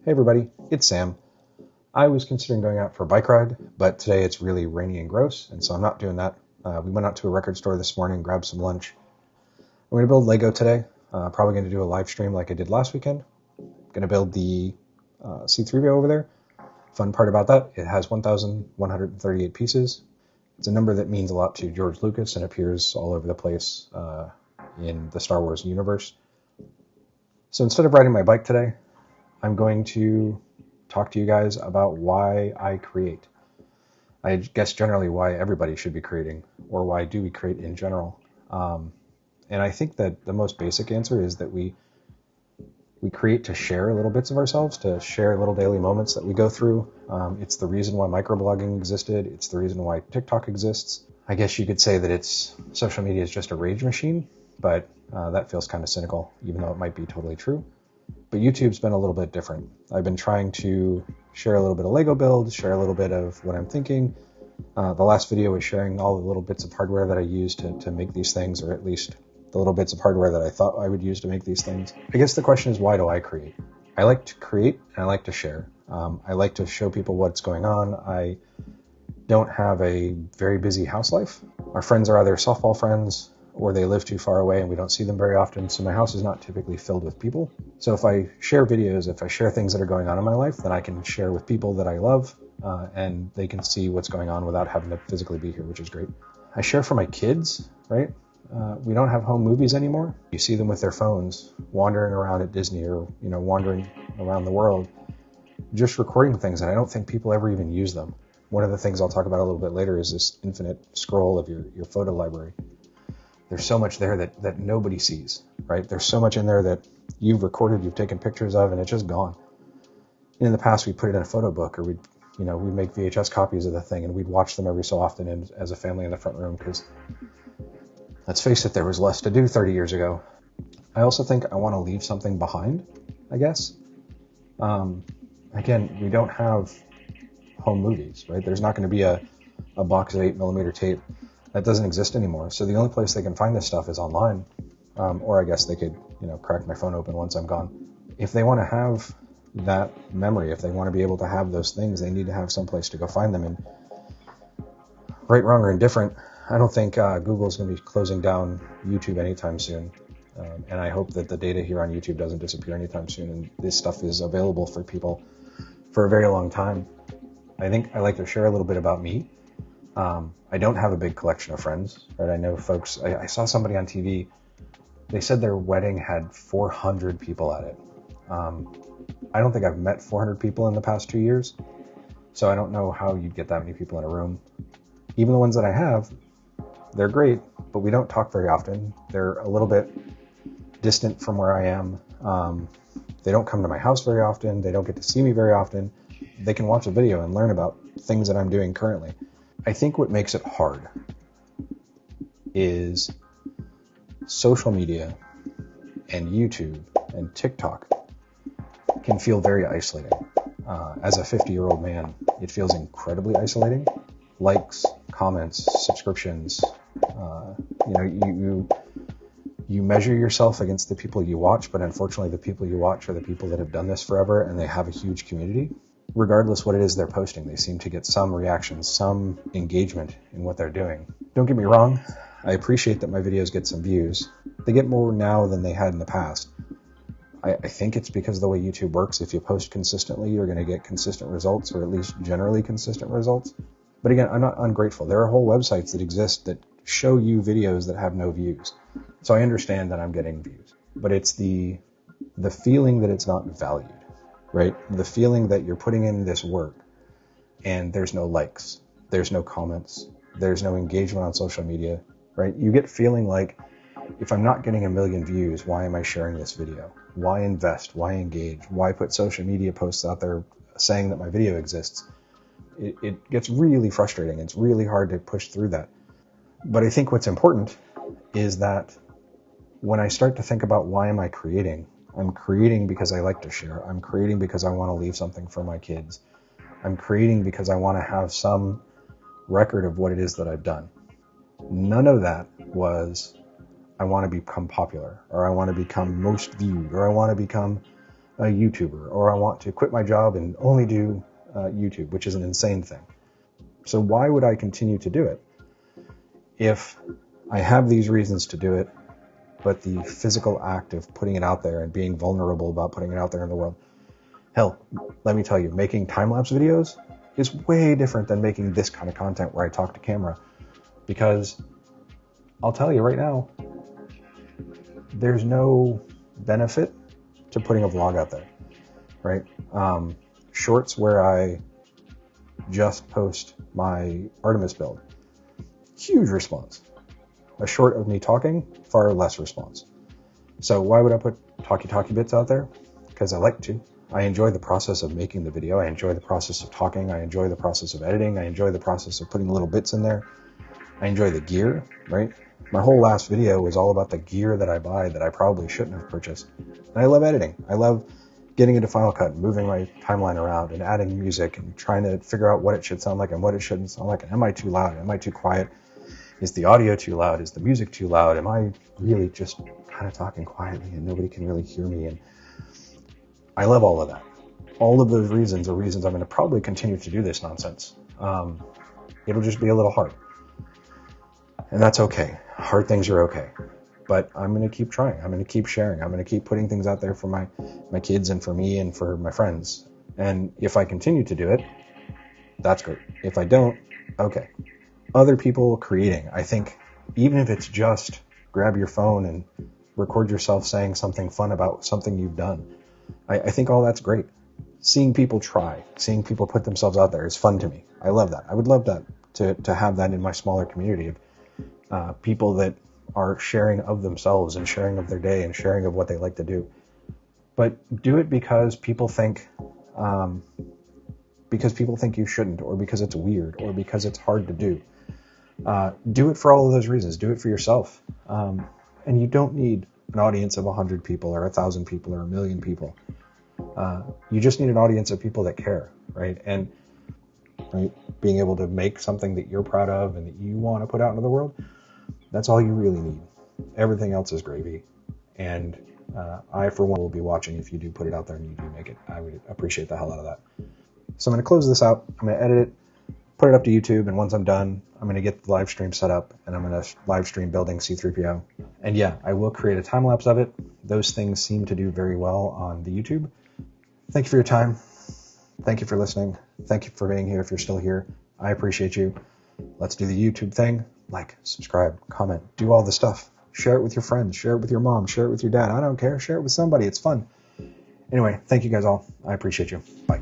Hey everybody, it's Sam. I was considering going out for a bike ride, but today it's really rainy and gross, and so I'm not doing that. We went out to a record store this morning, grabbed some lunch. I'm going to build Lego today. Probably going to do a live stream like I did last weekend. Going to build the C3PO over there. Fun part about that, it has 1,138 pieces. It's a number that means a lot to George Lucas and appears all over the place in the Star Wars universe. So instead of riding my bike today, I'm going to talk to you guys about why I create. I guess generally why everybody should be creating, or why do we create in general. And I think that the most basic answer is that we create to share little bits of ourselves, to share little daily moments that we go through. It's the reason why microblogging existed. It's the reason why TikTok exists. I guess you could say that social media is just a rage machine, but that feels kind of cynical, even though it might be totally true. But YouTube's been a little bit different. I've been trying to share a little bit of Lego build, share a little bit of what I'm thinking. The last video was sharing all the little bits of hardware that I use to make these things, or at least the little bits of hardware that I thought I would use to make these things. I guess the question is, why do I create? I like to create and I like to share. I like to show people what's going on. I don't have a very busy house life. Our friends are either softball friends or they live too far away and we don't see them very often, so my house is not typically filled with people. So if I share videos, if I share things that are going on in my life, then I can share with people that I love, and they can see what's going on without having to physically be here, which is great. I share for my kids, right? We don't have home movies anymore. You see them with their phones, wandering around at Disney or wandering around the world, just recording things, and I don't think people ever even use them. One of the things I'll talk about a little bit later is this infinite scroll of your photo library. There's so much there that nobody sees, right? There's so much in there that you've recorded, you've taken pictures of, and it's just gone. In the past, we put it in a photo book, or we'd make VHS copies of the thing, and we'd watch them every so often as a family in the front room, because let's face it, there was less to do 30 years ago. I also think I want to leave something behind, I guess. Again, we don't have home movies, right? There's not going to be a box of 8mm tape. That doesn't exist anymore. So the only place they can find this stuff is online. Or I guess they could, crack my phone open once I'm gone. If they want to have that memory, if they want to be able to have those things, they need to have some place to go find them. And right, wrong, or indifferent, I don't think Google's going to be closing down YouTube anytime soon. And I hope that the data here on YouTube doesn't disappear anytime soon. And this stuff is available for people for a very long time. I think I like to share a little bit about me. I don't have a big collection of friends, right? I know folks, I saw somebody on TV, they said their wedding had 400 people at it. I don't think I've met 400 people in the past 2 years, so I don't know how you'd get that many people in a room. Even the ones that I have, they're great, but we don't talk very often. They're a little bit distant from where I am. They don't come to my house very often. They don't get to see me very often. They can watch a video and learn about things that I'm doing currently. I think what makes it hard is social media and YouTube and TikTok can feel very isolating. As a 50-year-old man, it feels incredibly isolating. Likes, comments, subscriptions, you measure yourself against the people you watch, but unfortunately the people you watch are the people that have done this forever and they have a huge community. Regardless what it is they're posting, they seem to get some reaction, some engagement in what they're doing. Don't get me wrong, I appreciate that my videos get some views. They get more now than they had in the past. I think it's because of the way YouTube works. If you post consistently, you're going to get consistent results, or at least generally consistent results. But again, I'm not ungrateful. There are whole websites that exist that show you videos that have no views. So I understand that I'm getting views. But it's the feeling that it's not valued. Right? The feeling that you're putting in this work and there's no likes, there's no comments, there's no engagement on social media, right? You get feeling like, if I'm not getting 1 million views, why am I sharing this video? Why invest? Why engage? Why put social media posts out there saying that my video exists? It gets really frustrating. It's really hard to push through that. But I think what's important is that when I start to think about why am I creating, I'm creating because I like to share. I'm creating because I want to leave something for my kids. I'm creating because I want to have some record of what it is that I've done. None of that was, I want to become popular, or I want to become most viewed, or I want to become a YouTuber, or I want to quit my job and only do YouTube, which is an insane thing. So why would I continue to do it if I have these reasons to do it, but the physical act of putting it out there and being vulnerable about putting it out there in the world? Hell, let me tell you, making time-lapse videos is way different than making this kind of content where I talk to camera, because I'll tell you right now, there's no benefit to putting a vlog out there, right? Shorts where I just post my Artemis build, huge response. A short of me talking, far less response. So why would I put talky bits out there? Because I like to. I enjoy the process of making the video. I enjoy the process of talking. I enjoy the process of editing. I enjoy the process of putting little bits in there. I enjoy the gear, right? My whole last video was all about the gear that I buy that I probably shouldn't have purchased. And I love editing. I love getting into Final Cut and moving my timeline around and adding music and trying to figure out what it should sound like and what it shouldn't sound like. Am I too loud? Am I too quiet? Is the audio too loud? Is the music too loud? Am I really just kind of talking quietly and nobody can really hear me? And I love all of that. All of those reasons are reasons I'm going to probably continue to do this nonsense. It'll just be a little hard. And that's okay. Hard things are okay. But I'm going to keep trying. I'm going to keep sharing. I'm going to keep putting things out there for my kids and for me and for my friends. And if I continue to do it, that's great. If I don't, okay. Other people creating, I think, even if it's just grab your phone and record yourself saying something fun about something you've done, I think all that's great. Seeing people try, seeing people put themselves out there is fun to me. I love that. I would love that, to have that in my smaller community of people that are sharing of themselves and sharing of their day and sharing of what they like to do. But do it because people think you shouldn't, or because it's weird, or because it's hard to do. Do it for all of those reasons. Do it for yourself. And you don't need an audience of 100 people or 1,000 people or 1,000,000 people. You just need an audience of people that care, right? And right, being able to make something that you're proud of and that you want to put out into the world, that's all you really need. Everything else is gravy. And I, for one, will be watching if you do put it out there and you do make it. I would appreciate the hell out of that. So I'm going to close this out. I'm going to edit it, put it up to YouTube, and once I'm done, I'm going to get the live stream set up, and I'm going to live stream building C-3PO. And yeah, I will create a time lapse of it. Those things seem to do very well on the YouTube. Thank you for your time. Thank you for listening. Thank you for being here if you're still here. I appreciate you. Let's do the YouTube thing. Like, subscribe, comment, do all the stuff. Share it with your friends. Share it with your mom. Share it with your dad. I don't care. Share it with somebody. It's fun. Anyway, thank you guys all. I appreciate you. Bye.